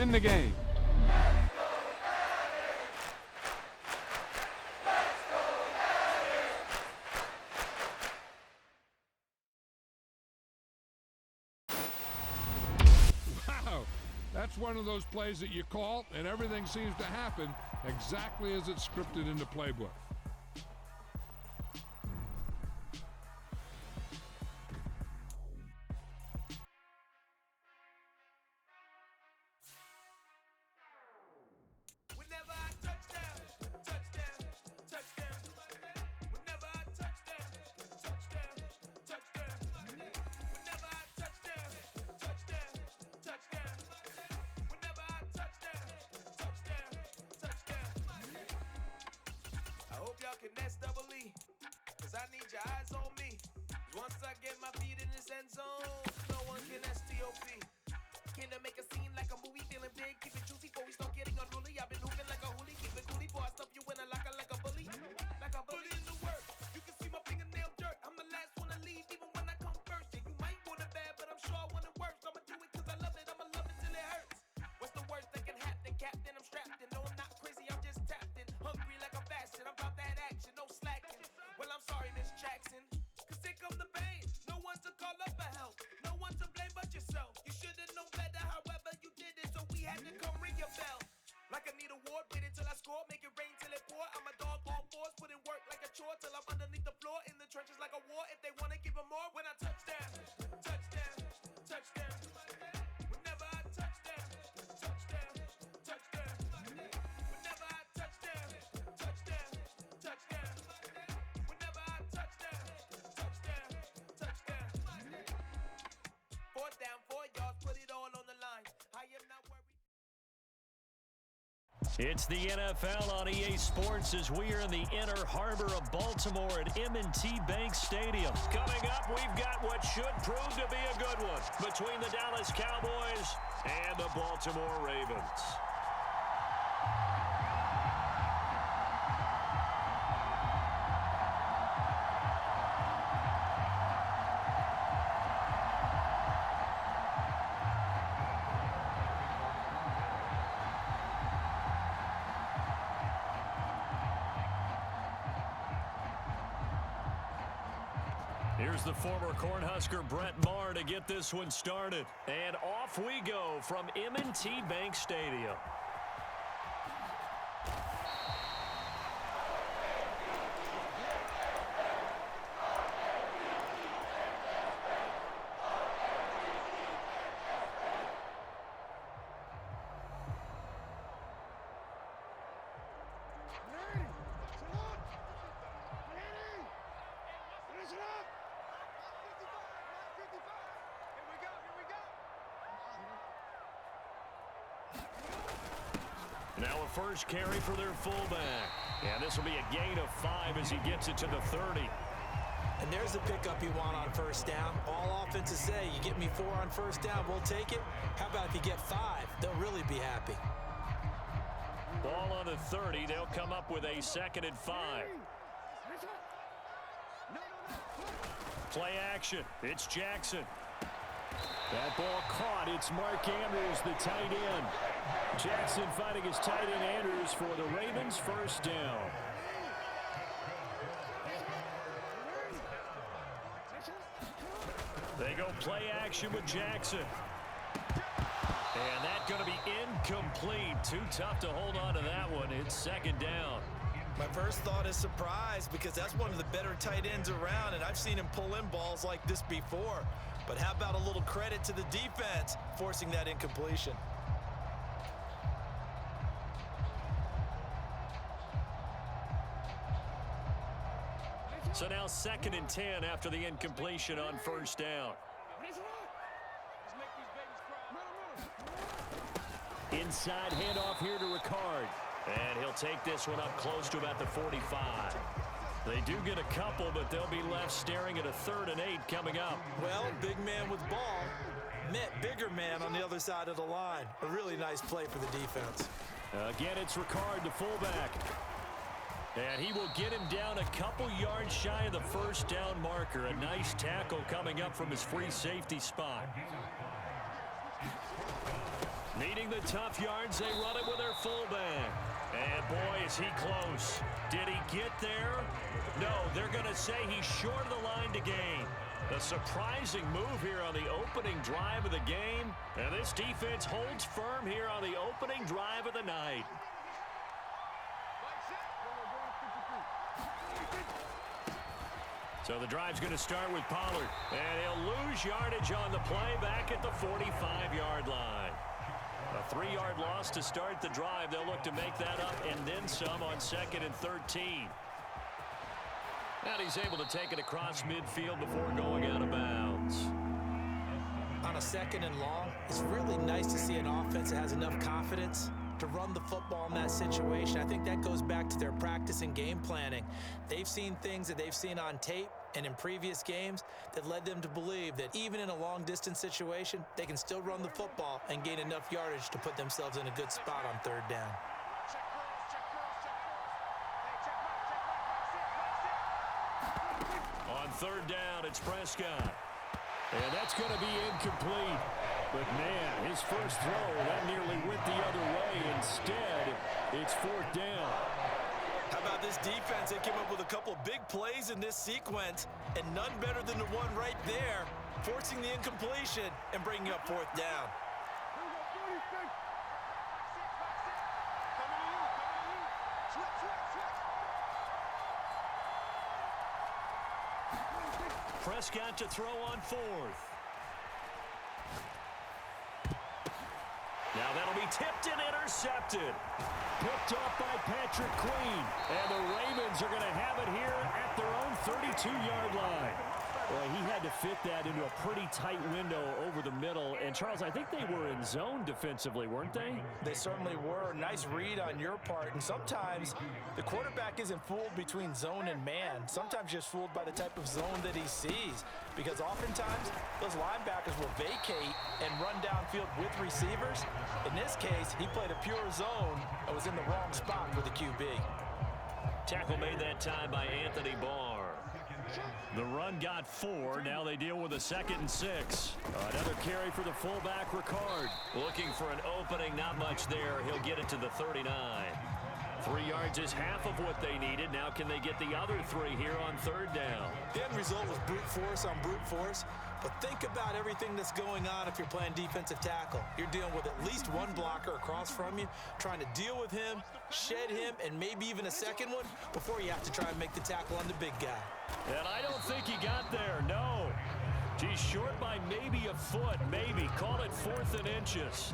in the game. Wow, that's one of those plays that you call and everything seems to happen exactly as it's scripted in the playbook. Can SEE, cause I need your eyes on me. Once I get my feet in this end zone, no one can STOP. Can I make a scene like a movie, feeling big, keep it juicy before we start getting unruly. I've been hooping like a hoolie, keep it coolie before I stuff you in a locker like a bully. Like a bully in the work, you can see my fingernail dirt. I'm the last one to leave, even when I come first. And you might want it bad, but I'm sure I want it worse. I'ma do it cause I love it, I'ma love it till it hurts. What's the worst that can happen, Captain? I'm strapped in, no I'm not crazy, I'm just tapped in. Hungry like a fashion, I'm about that action, no slacking. Well, I'm sorry, Miss Jackson, cause here come the pain. No one to call up for help, no one to blame but yourself. You should've known better, however you did it, so we had to come ring your bell. Like I need a award, wait until I score, make it rain till it pour. I'm a dog on fours, put in work like a chore till I'm underneath the floor, in the trenches like a war. If they wanna give them more, when I touch down, touchdown, touchdown. Whenever I touch down, touchdown, touchdown. Whenever I touch down, touchdown, touchdown. Whenever I touch down, touchdown, touchdown. Fourth down, 4 yards, put it all on the line. I am not worried. It's the NFL on EA Sports as we are in the inner harbor of Baltimore at M&T Bank Stadium. Coming up, we've got what should prove to be a good one between the Dallas Cowboys and the Baltimore Ravens. Here's the former Cornhusker Brett Maher to get this one started. And off we go from M&T Bank Stadium. Now a first carry for their fullback. And this will be a gain of 5 as he gets it to the 30. And there's the pickup you want on first down. All offenses say, you get me 4 on first down, we'll take it. How about if you get 5? They'll really be happy. Ball on the 30. They'll come up with a 2nd and 5. Play action. It's Jackson. That ball caught. It's Mark Andrews, the tight end. Jackson fighting his tight end Andrews for the Ravens' first down. They go play action with Jackson. And that's going to be incomplete. Too tough to hold on to that one. It's 2nd down. My first thought is surprise because that's one of the better tight ends around, and I've seen him pull in balls like this before. But how about a little credit to the defense forcing that incompletion? So now 2nd and 10 after the incompletion on first down. Inside handoff here to Ricard. And he'll take this one up close to about the 45. They do get a couple, but they'll be left staring at a 3rd and 8 coming up. Well, big man with ball met bigger man on the other side of the line. A really nice play for the defense. Again, it's Ricard, the fullback. And he will get him down a couple yards shy of the first down marker. A nice tackle coming up from his free safety spot. Needing the tough yards, they run it with their fullback. And boy, is he close. Did he get there? No, they're going to say he's short of the line to gain. A surprising move here on the opening drive of the game. And this defense holds firm here on the opening drive of the night. So the drive's going to start with Pollard. And he'll lose yardage on the play back at the 45-yard line. A 3-yard loss to start the drive. They'll look to make that up and then some on 2nd and 13. And he's able to take it across midfield before going out of bounds. On a 2nd and long, it's really nice to see an offense that has enough confidence to run the football in that situation. I think that goes back to their practice and game planning. They've seen things that they've seen on tape and in previous games that led them to believe that even in a long-distance situation, they can still run the football and gain enough yardage to put themselves in a good spot on 3rd down. On 3rd down, it's Prescott. And that's going to be incomplete. But, man, his first throw, that nearly went the other way. Instead, it's 4th down. How about this defense? They came up with a couple of big plays in this sequence, and none better than the one right there, forcing the incompletion and bringing up 4th down. Prescott to throw on 4th. Now that'll be tipped and intercepted. Picked off by Patrick Queen. And the Ravens are going to have it here at their own 32-yard line. Well, he had to fit that into a pretty tight window over the middle. And, Charles, I think they were in zone defensively, weren't they? They certainly were. Nice read on your part. And sometimes the quarterback isn't fooled between zone and man. Sometimes just fooled by the type of zone that he sees. Because oftentimes, those linebackers will vacate and run downfield with receivers. In this case, he played a pure zone and was in the wrong spot for the QB. Tackle made that time by Anthony Barr. The run got 4. Now they deal with a 2nd and 6. Another carry for the fullback, Ricard. Looking for an opening, not much there. He'll get it to the 39. 3 yards is half of what they needed. Now can they get the other 3 here on 3rd down? The end result was brute force on brute force. But think about everything that's going on if you're playing defensive tackle. You're dealing with at least one blocker across from you, trying to deal with him, shed him, and maybe even a second one before you have to try and make the tackle on the big guy. And I don't think he got there, no. He's short by maybe a foot, maybe. Call it 4th and inches.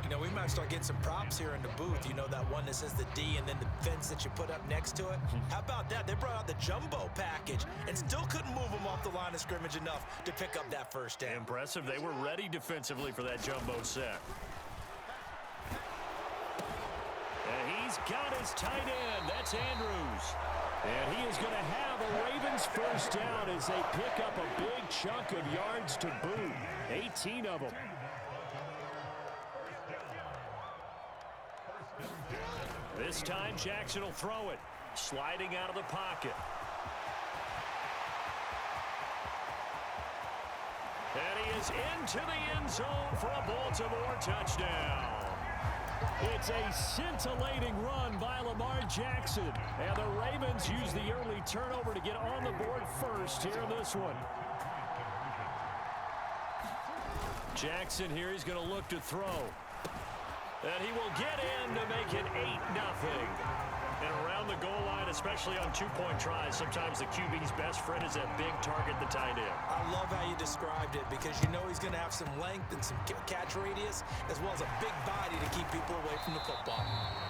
You know, we might start getting some props here in the booth. You know, that one that says the D and then the fence that you put up next to it? How about that? They brought out the jumbo package and still couldn't move them off the line of scrimmage enough to pick up that 1st down. Impressive. They were ready defensively for that jumbo set. And he's got his tight end. That's Andrews. And he is going to have a Ravens 1st down as they pick up a big chunk of yards to boot. 18 of them. This time, Jackson will throw it. Sliding out of the pocket. And he is into the end zone for a Baltimore touchdown. It's a scintillating run by Lamar Jackson. And the Ravens use the early turnover to get on the board first here in this one. Jackson here, he's going to look to throw. And he will get in to make it 8-0. And around the goal line, especially on 2-point tries, sometimes the QB's best friend is that big target, the tight end. I love how you described it because you know he's going to have some length and some catch radius as well as a big body to keep people away from the football.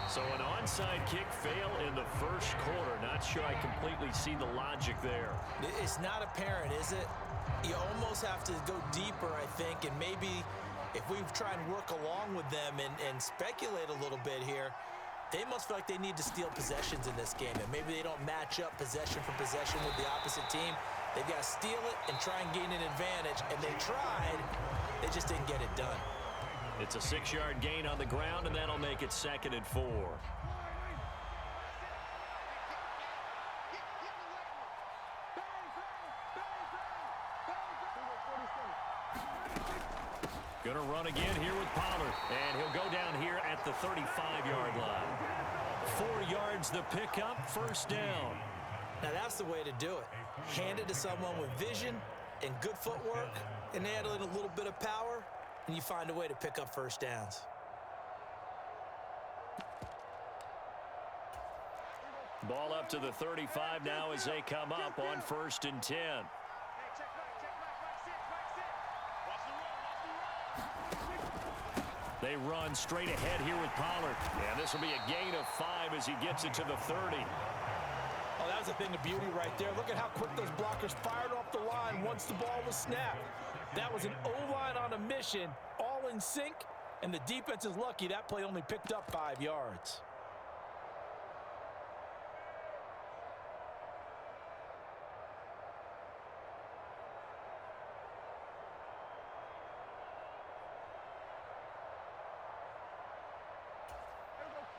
So an onside kick fail in the 1st quarter. Not sure I completely see the logic there. It's not apparent, is it? You almost have to go deeper, I think, and maybe if we try and work along with them and speculate a little bit here, they must feel like they need to steal possessions in this game, and maybe they don't match up possession for possession with the opposite team. They've got to steal it and try and gain an advantage, and they tried. They just didn't get it done. It's a 6-yard gain on the ground, and that'll make it 2nd and 4. Going to run again here with Pollard. And he'll go down here at the 35-yard line. 4 yards the pickup, first down. Now that's the way to do it. Hand it to someone with vision and good footwork, and add in a little bit of power, and you find a way to pick up first downs. Ball up to the 35 now as they come up on 1st and 10. They run straight ahead here with Pollard. And this will be a gain of 5 as he gets it to the 30. Oh, that was a thing of beauty right there. Look at how quick those blockers fired off the line once the ball was snapped. That was an O-line on a mission, all in sync, and the defense is lucky that play only picked up 5 yards.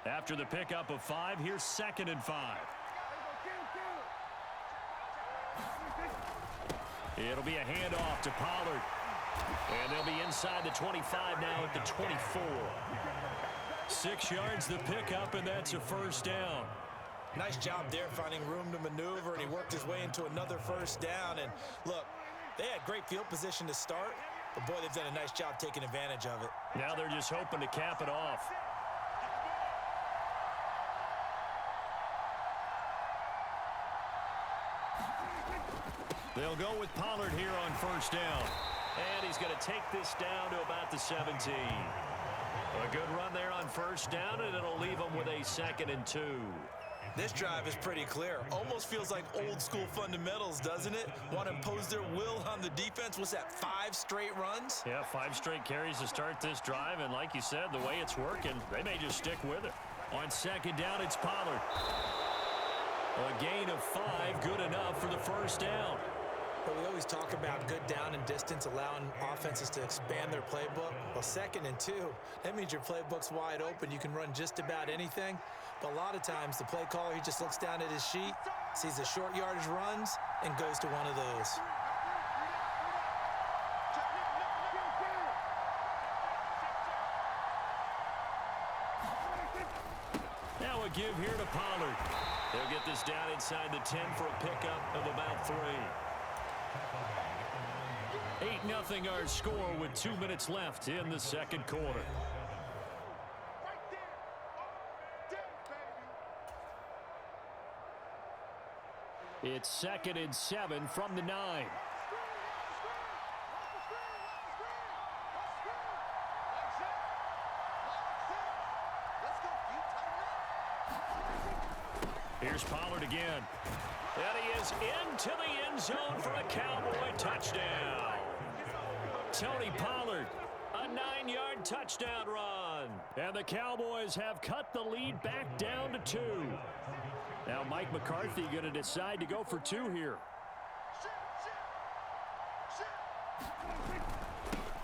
After the pickup of 5, here's 2nd and 5. It'll be a handoff to Pollard. And they'll be inside the 25 now at the 24. 6 yards the pickup, and that's a first down. Nice job there finding room to maneuver, and he worked his way into another first down. And look, they had great field position to start, but boy, they've done a nice job taking advantage of it. Now they're just hoping to cap it off. They'll go with Pollard here on first down. And he's going to take this down to about the 17. A good run there on first down, and it'll leave them with a 2nd and 2. This drive is pretty clear. Almost feels like old school fundamentals, doesn't it? Want to impose their will on the defense. What's that, 5 straight runs? Yeah, 5 straight carries to start this drive. And like you said, the way it's working, they may just stick with it. On 2nd down, it's Pollard. A gain of 5, good enough for the first down. But we always talk about good down and distance, allowing offenses to expand their playbook. Well, 2nd and 2, that means your playbook's wide open. You can run just about anything. But a lot of times, the play caller, he just looks down at his sheet, sees the short yardage runs, and goes to one of those. Now a give here to Pollard. They'll get this down inside the 10 for a pickup of about 3. 8-0 our score with 2 minutes left in the second quarter. It's 2nd and 7 from the 9. Here's Pollard again. And he is into the end zone for a Cowboy touchdown. Tony Pollard, a 9-yard touchdown run. And the Cowboys have cut the lead back down to 2. Now Mike McCarthy going to decide to go for 2 here.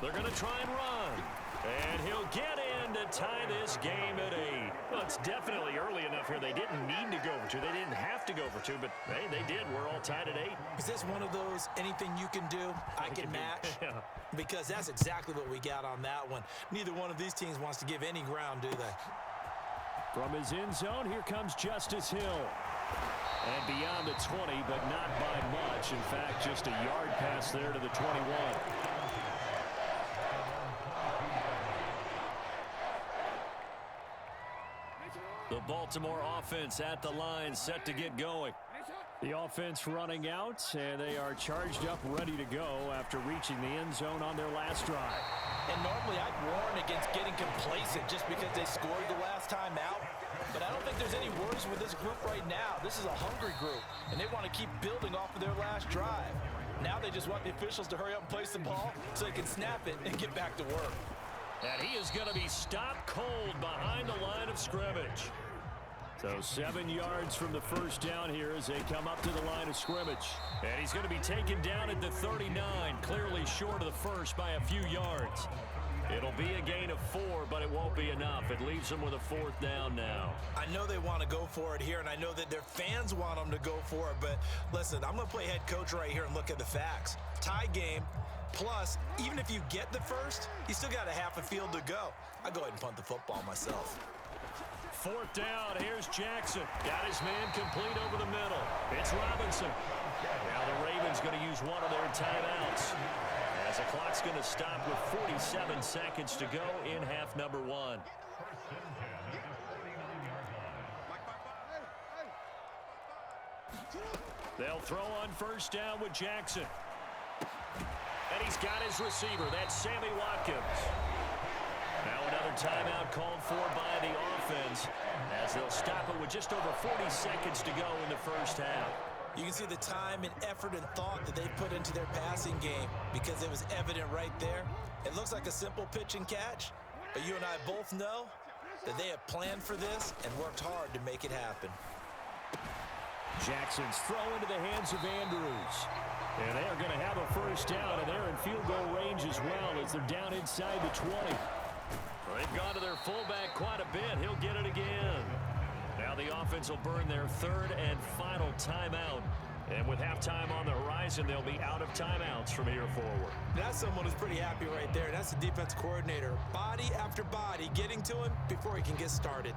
They're going to try and run. And he'll get in to tie this game at 8. Well, it's definitely early enough here. They didn't need to go for 2. They didn't have to go for 2, but hey, they did. We're all tied at 8. Is this one of those anything you can do, I can match? Yeah. Because that's exactly what we got on that one. Neither one of these teams wants to give any ground, do they? From his end zone, here comes Justice Hill. And beyond the 20, but not by much. In fact, just a yard pass there to the 21. The Baltimore offense at the line, set to get going. The offense running out, and they are charged up, ready to go after reaching the end zone on their last drive. And normally I'd warn against getting complacent just because they scored the last time out. But I don't think there's any worries with this group right now. This is a hungry group, and they want to keep building off of their last drive. Now they just want the officials to hurry up and place the ball so they can snap it and get back to work. And he is going to be stopped cold behind the line of scrimmage. So 7 yards from the first down here as they come up to the line of scrimmage. And he's going to be taken down at the 39, clearly short of the first by a few yards. It'll be a gain of 4, but it won't be enough. It leaves them with a 4th down now. I know they want to go for it here, and I know that their fans want them to go for it, but listen, I'm going to play head coach right here and look at the facts. Tie game, Plus, even if you get the first, you still got a half a field to go. I'll go ahead and punt the football myself. Fourth down, here's Jackson. Got his man complete over the middle. It's Robinson. Now the Ravens going to use one of their timeouts, as the clock's going to stop with 47 seconds to go in half number 1. They'll throw on first down with Jackson. And he's got his receiver. That's Sammy Watkins. Now another timeout called for by the offense, as they'll stop it with just over 40 seconds to go in the first half. You can see the time and effort and thought that they put into their passing game, because it was evident right there. It looks like a simple pitch and catch, but you and I both know that they have planned for this and worked hard to make it happen. Jackson's throw into the hands of Andrews. And they are going to have a first down, and they're in field goal range as well, as they're down inside the 20. They've gone to their fullback quite a bit. He'll get it again. Now the offense will burn their third and final timeout. And with halftime on the horizon, they'll be out of timeouts from here forward. That's someone who's pretty happy right there. That's the defense coordinator. Body after body getting to him before he can get started.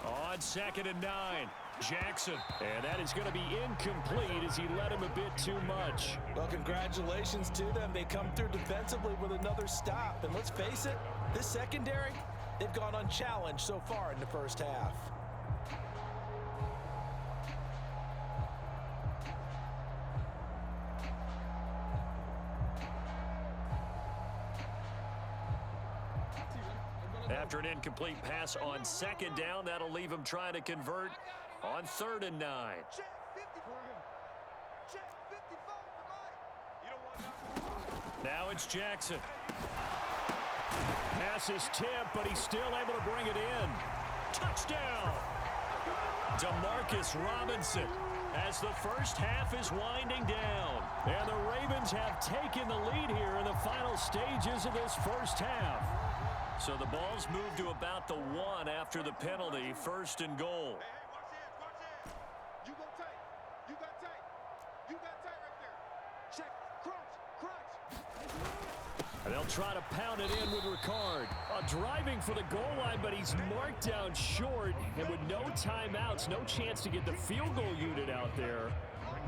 On 2nd and 9, Jackson. And that is going to be incomplete, as he led him a bit too much. Well, congratulations to them. They come through defensively with another stop. And let's face it, this secondary, they've gone unchallenged so far in the first half. After an incomplete pass on 2nd down, that'll leave him trying to convert on 3rd and 9. Now it's Jackson. Pass is tipped, but he's still able to bring it in. Touchdown! DeMarcus Robinson, as the first half is winding down. And the Ravens have taken the lead here in the final stages of this first half. So the ball's moved to about the 1 after the penalty, 1st and goal. You go tight. You got tight. You got tight right there. Check. Crunch. And they'll try to pound it in with Ricard. Driving for the goal line, but he's marked down short. And with no timeouts, no chance to get the field goal unit out there.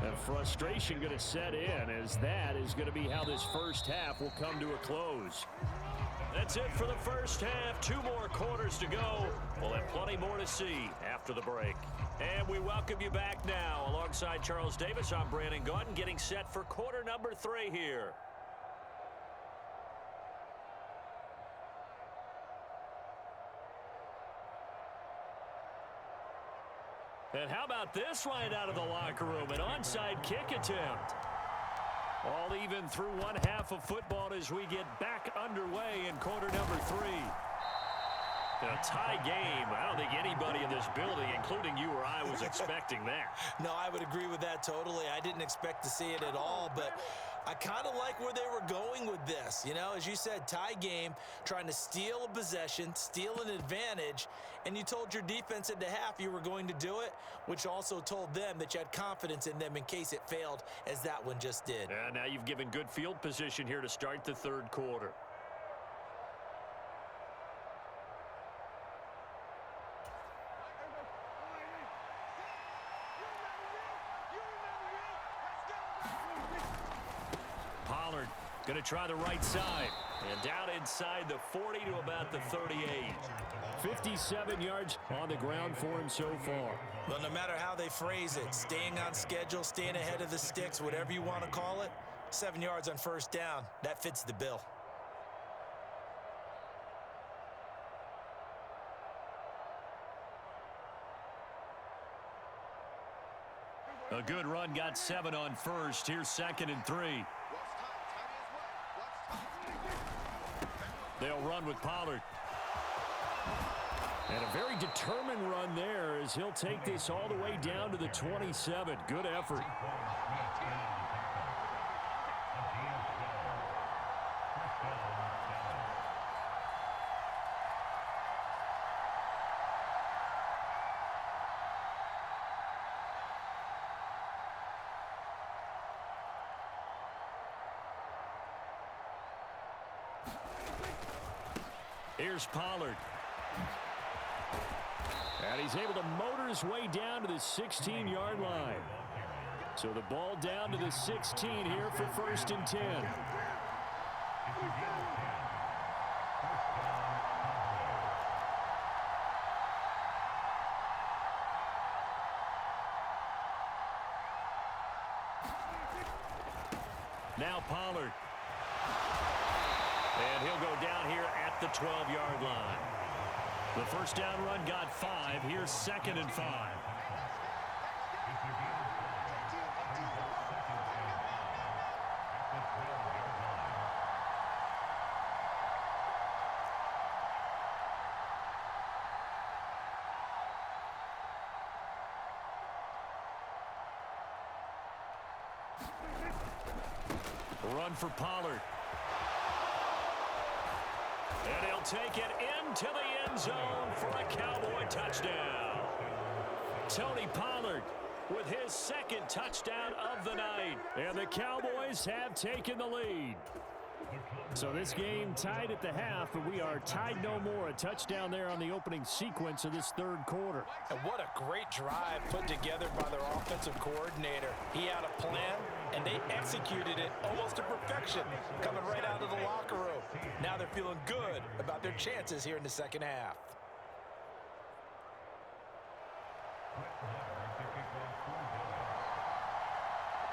And frustration going to set in, as that is going to be how this first half will come to a close. That's it for the first half. 2 more quarters to go. We'll have plenty more to see after the break. And we welcome you back now. Alongside Charles Davis, I'm Brandon Gaudin, getting set for quarter number 3 here. And how about this right out of the locker room? An onside kick attempt. All even through one half of football as we get back underway in quarter number 3. A tie game. I don't think anybody in this building, including you or I, was expecting that. No, I would agree with that totally. I didn't expect to see it at all, but I kind of like where they were going with this. You know, as you said, tie game, trying to steal a possession, steal an advantage, and you told your defense at the half you were going to do it, which also told them that you had confidence in them in case it failed, as that one just did. And now you've given good field position here to start the 3rd quarter. Pollard going to try the right side. And down inside the 40 to about the 38. 57 yards on the ground for him so far. Well, no matter how they phrase it, staying on schedule, staying ahead of the sticks, whatever you want to call it, 7 yards on first down, that fits the bill. A good run, got 7 on first. Here's 2nd and 3. They'll run with Pollard. And a very determined run there, as he'll take this all the way down to the 27. Good effort. Here's Pollard. And he's able to motor his way down to the 16-yard line. So the ball down to the 16 here for 1st and 10. Now Pollard. And he'll go down here at the 12-yard line. The first down run got 5. Here's 2nd and 5. Run for Pollard. And he'll take it into the end zone for a Cowboy touchdown. Tony Pollard with his 2nd touchdown of the night. And the Cowboys have taken the lead. So this game tied at the half, but we are tied no more. A touchdown there on the opening sequence of this 3rd quarter. And what a great drive put together by their offensive coordinator. He had a plan, and they executed it almost to perfection, coming right out of the locker room. Now they're feeling good about their chances here in the 2nd half.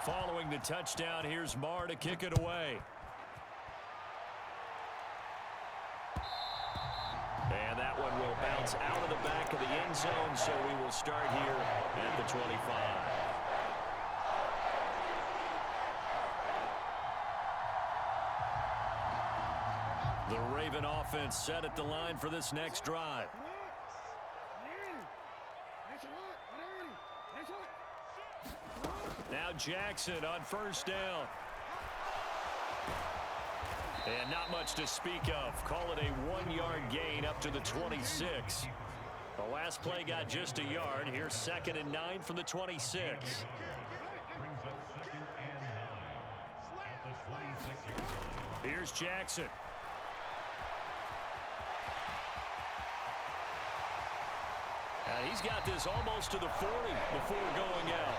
Following the touchdown, here's Marr to kick it away. And that one will bounce out of the back of the end zone, so we will start here at the 25. The Raven offense set at the line for this next drive. Now Jackson on 1st down. And not much to speak of. Call it a 1-yard gain up to the 26. The last play got just a yard. Here's 2nd and 9 from the 26. Here's Jackson. He's got this almost to the 40 before going out.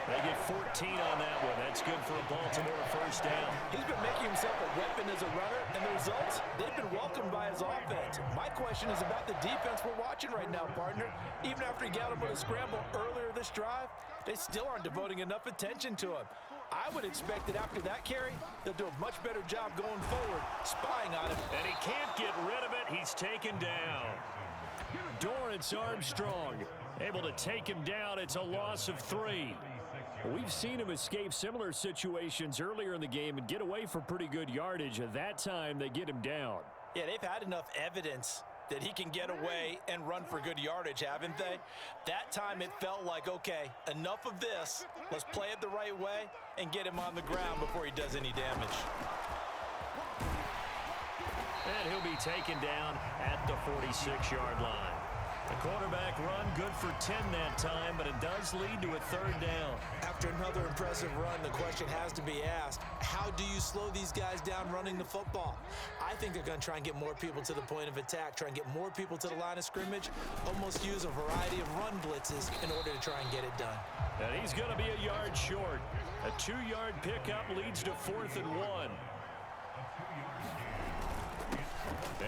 They get 14 on that one. That's good for a Baltimore 1st down. He's been making himself a weapon as a runner, and the results, they've been welcomed by his offense. My question is about the defense we're watching right now, partner. Even after he got him with a scramble earlier this drive, they still aren't devoting enough attention to him. I would expect that after that carry, they'll do a much better job going forward, spying on him. And he can't get rid of it. He's taken down. Dorrance Armstrong able to take him down. It's a loss of 3. We've seen him escape similar situations earlier in the game and get away for pretty good yardage. At that time, they get him down. Yeah, they've had enough evidence that he can get away and run for good yardage, haven't they? That time it felt like, okay, enough of this. Let's play it the right way and get him on the ground before he does any damage. And he'll be taken down at the 46-yard line. The quarterback run good for 10 that time, but it does lead to a 3rd down. After another impressive run, the question has to be asked, how do you slow these guys down running the football? I think they're going to try and get more people to the point of attack, try and get more people to the line of scrimmage, almost use a variety of run blitzes in order to try and get it done. And he's going to be a yard short. A 2-yard pickup leads to 4th and 1.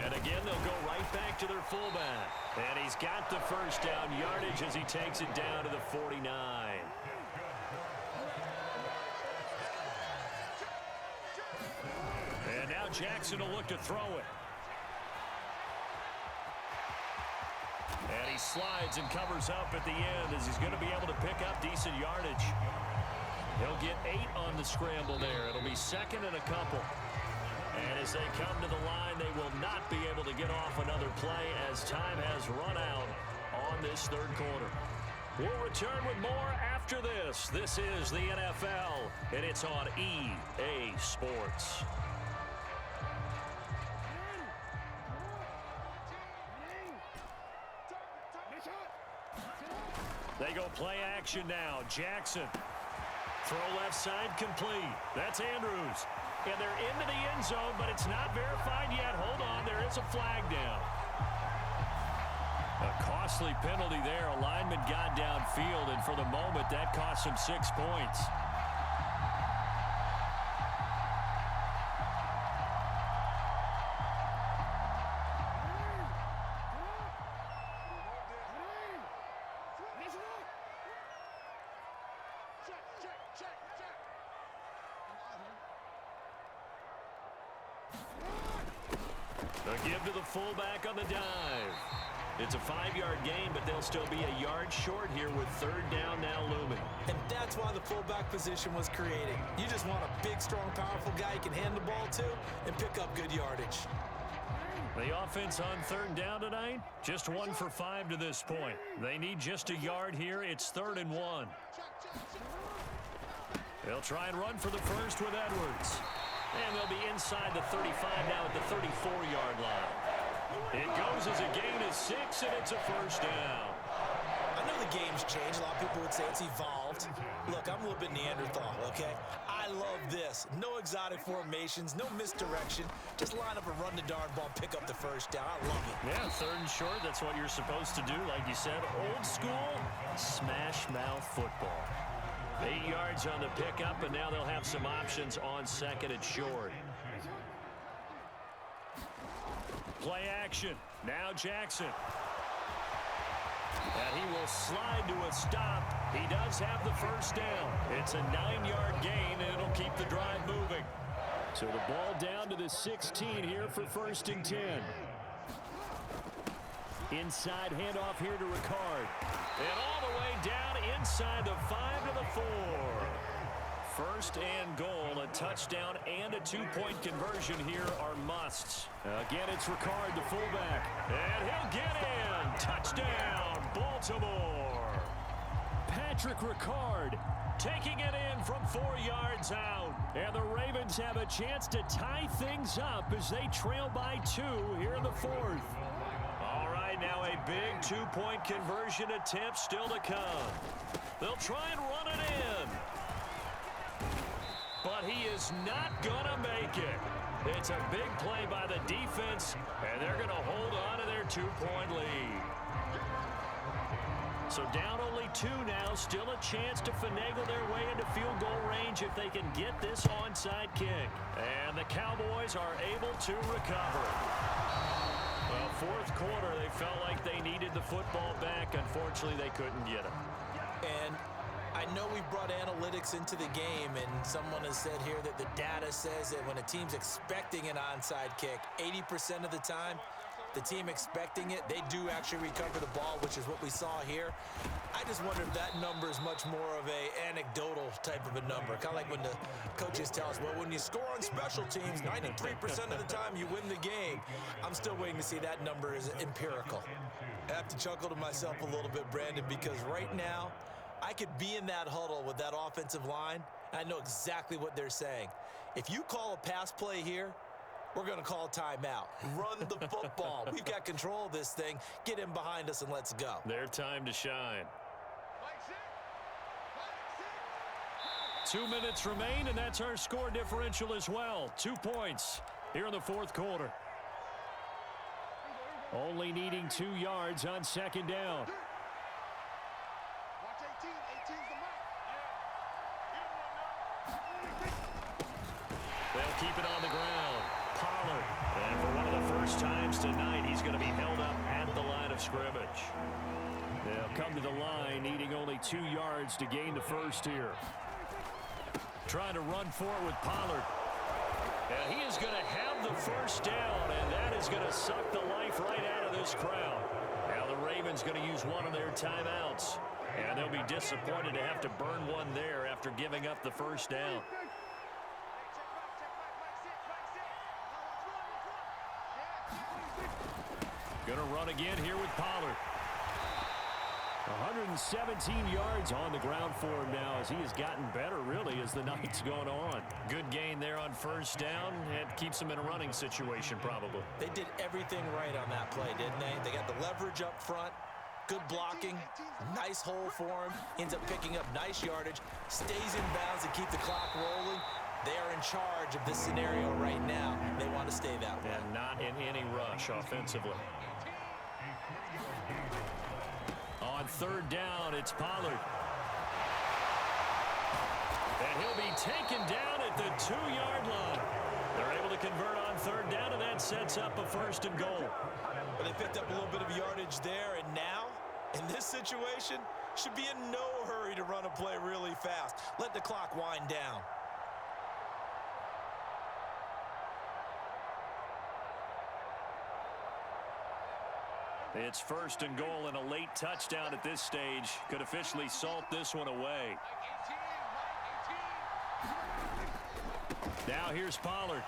And again, they'll go right back to their fullback. And he's got the 1st down yardage as he takes it down to the 49. And now Jackson will look to throw it. And he slides and covers up at the end as he's going to be able to pick up decent yardage. He'll get 8 on the scramble there. It'll be 2nd and a couple. And as they come to the line, they will not be able to get off another play as time has run out on this 3rd quarter. We'll return with more after this. This is the NFL, and it's on EA Sports. They go play action now. Jackson. Throw left side complete. That's Andrews. And they're into the end zone, but it's not verified yet. Hold on, there is a flag down. A costly penalty there. A lineman got downfield, and for the moment, that cost him 6 points. A give to the fullback on the dive. It's a 5-yard gain, but they'll still be a yard short here with third down now looming. And that's why the fullback position was created. You just want a big, strong, powerful guy you can hand the ball to and pick up good yardage. The offense on third down tonight, just 1 for 5 to this point. They need just a yard here. It's 3rd and 1. They'll try and run for the first with Edwards. And they'll be inside the 35 now at the 34-yard line. It goes as a gain of 6, and it's a first down. I know the game's changed. A lot of people would say it's evolved. Look, I'm a little bit Neanderthal, okay? I love this. No exotic formations, no misdirection. Just line up a run the darn ball, pick up the first down. I love it. Yeah, 3rd and short, that's what you're supposed to do. Like you said, old school, smash mouth football. 8 yards on the pickup, and now they'll have some options on 2nd and short. Play action. Now Jackson. And he will slide to a stop. He does have the first down. It's a 9-yard gain, and it'll keep the drive moving. So the ball down to the 16 here for 1st and 10. Inside handoff here to Ricard. And all the way down inside the 5 to the 4. 1st and goal, a touchdown and a 2-point conversion here are musts. Again, it's Ricard, the fullback. And he'll get in. Touchdown, Baltimore. Patrick Ricard taking it in from 4 yards out. And the Ravens have a chance to tie things up as they trail by 2 here in the 4th. All right, now a big 2-point conversion attempt still to come. They'll try and run it in. But he is not going to make it. It's a big play by the defense, and they're going to hold on to their 2-point lead. So down only 2 now, still a chance to finagle their way into field goal range if they can get this onside kick. And the Cowboys are able to recover. Well, 4th quarter, they felt like they needed the football back. Unfortunately, they couldn't get it. And I know we brought analytics into the game, and someone has said here that the data says that when a team's expecting an onside kick, 80% of the time, the team expecting it, they do actually recover the ball, which is what we saw here. I just wonder if that number is much more of a anecdotal type of a number. Kind of like when the coaches tell us, well, when you score on special teams, 93% of the time you win the game. I'm still waiting to see that number is empirical. I have to chuckle to myself a little bit, Brandon, because right now, I could be in that huddle with that offensive line, and I know exactly what they're saying. If you call a pass play here, we're going to call timeout. Run the football. We've got control of this thing. Get in behind us and let's go. Their time to shine. 2 minutes remain, and that's our score differential as well. 2 points here in the 4th quarter. Only needing 2 yards on 2nd down. They'll keep it on the ground. Pollard. And for one of the first times tonight, he's going to be held up at the line of scrimmage. They'll come to the line, needing only 2 yards to gain the first here. Trying to run for it with Pollard. And he is going to have the first down, and that is going to suck the life right out of this crowd. Now the Ravens going to use one of their timeouts. And they'll be disappointed to have to burn one there after giving up the first down. Going to run again here with Pollard. 117 yards on the ground for him now as he has gotten better, really, as the night's going on. Good gain there on first down. It keeps him in a running situation, probably. They did everything right on that play, didn't they? They got the leverage up front, good blocking, nice hole for him, ends up picking up nice yardage, stays in bounds to keep the clock rolling. They are in charge of this scenario right now. They want to stay that way. And not in any rush offensively. On third down, it's Pollard. And he'll be taken down at the 2-yard line. They're able to convert on third down, and that sets up a 1st and goal. Well, they picked up a little bit of yardage there, and now, in this situation, should be in no hurry to run a play really fast. Let the clock wind down. It's 1st and goal, and a late touchdown at this stage could officially salt this one away. Now here's Pollard.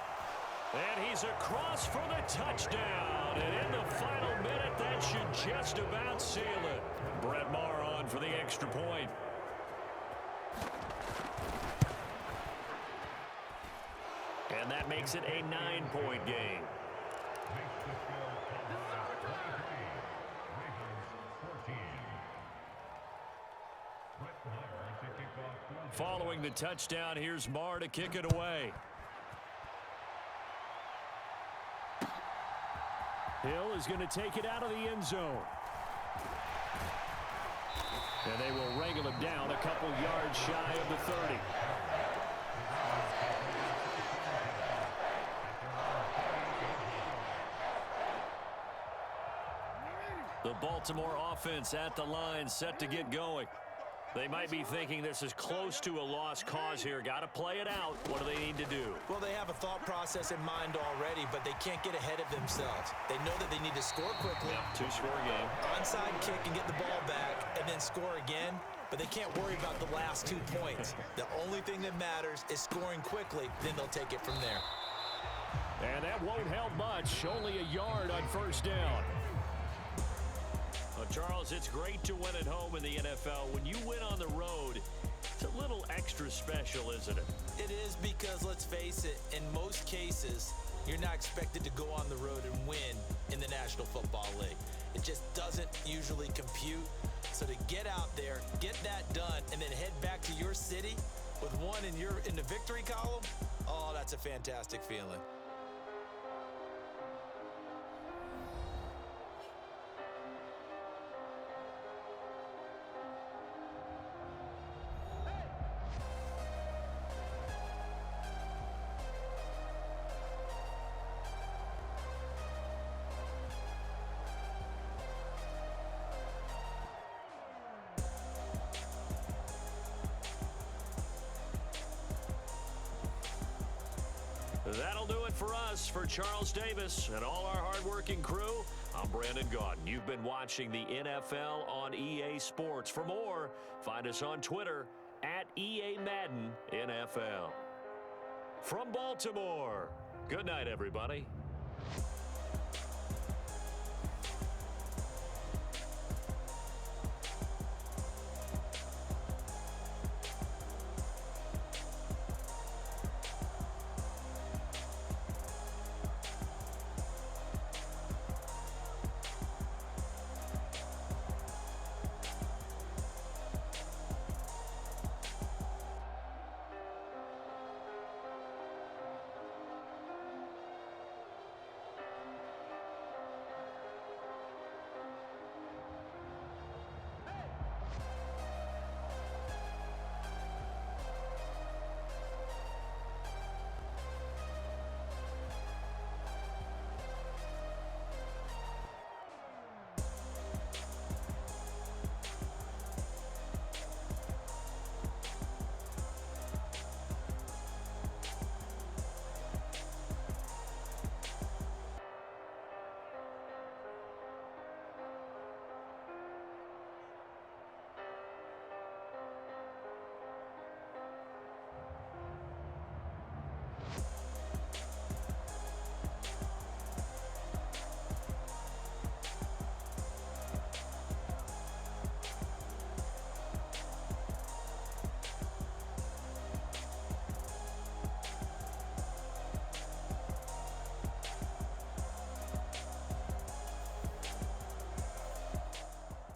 And he's across for the touchdown. And in the final minute, that should just about seal it. Brett Maher on for the extra point. And that makes it a 9-point game. Following the touchdown, here's Maher to kick it away. Hill is going to take it out of the end zone. And they will wrangle him down a couple yards shy of the 30. The Baltimore offense at the line, set to get going. They might be thinking this is close to a lost cause here. Got to play it out. What do they need to do? Well, they have a thought process in mind already, but they can't get ahead of themselves. They know that they need to score quickly. Yep, 2-score game. Onside kick and get the ball back and then score again, but they can't worry about the last 2 points. The only thing that matters is scoring quickly, then they'll take it from there. And that won't help much. Only a yard on 1st down. Well, Charles, it's great to win at home in the NFL. When you win on the road, it's a little extra special, isn't it? It is, because, let's face it, in most cases, you're not expected to go on the road and win in the National Football League. It just doesn't usually compute. So to get out there, get that done, and then head back to your city with one in the victory column, oh, that's a fantastic feeling. That'll do it for us. For Charles Davis and all our hardworking crew, I'm Brandon Gaudin. You've been watching the NFL on EA Sports. For more, find us on Twitter at EA Madden NFL. From Baltimore, good night, everybody.